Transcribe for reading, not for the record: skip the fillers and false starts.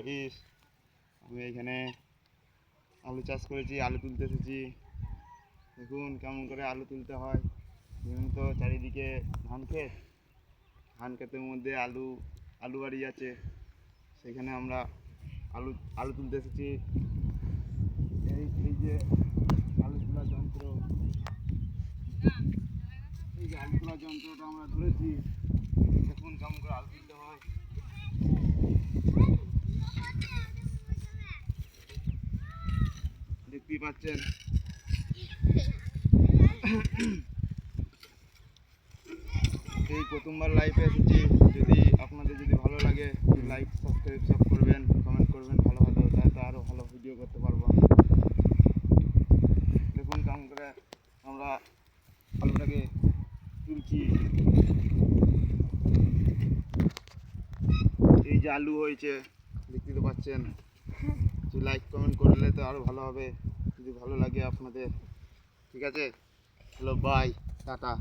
Guys, আমি এখানে আলু চাষ করেছি, আলু তুলতে এসেছি। দেখুন কেমন করে আলু তুলতে হয়। তো চারিদিকে ধান ক্ষেতের মধ্যে আলু বাড়ি আছে, সেখানে আমরা আলু তুলতে এসেছি। এই যে আলু তোলার যন্ত্র, যন্ত্রটা আমরা ধরেছি। দেখুন কেমন করে আলু তুলতে হয়। দেখতেই পাচ্ছেন। এই প্রথমবার লাইভে এসেছি। আপনাদের যদি ভালো লাগে লাইক সাবস্ক্রাইব সব করবেন, কমেন্ট করবেন, ভালো তাহলে আরও ভালো ভিডিও করতে পারবো। দেখুন কেমন করে আমরা আলুটাকে তুলছি। এই যে আলু হয়েছে, দেখতে তো পাচ্ছেন। লাইক কমেন্ট করলে তো আরও ভালো হবে, যদি ভালো লাগে আপনাদের। ঠিক আছে, হ্যালো, বাই, টাটা।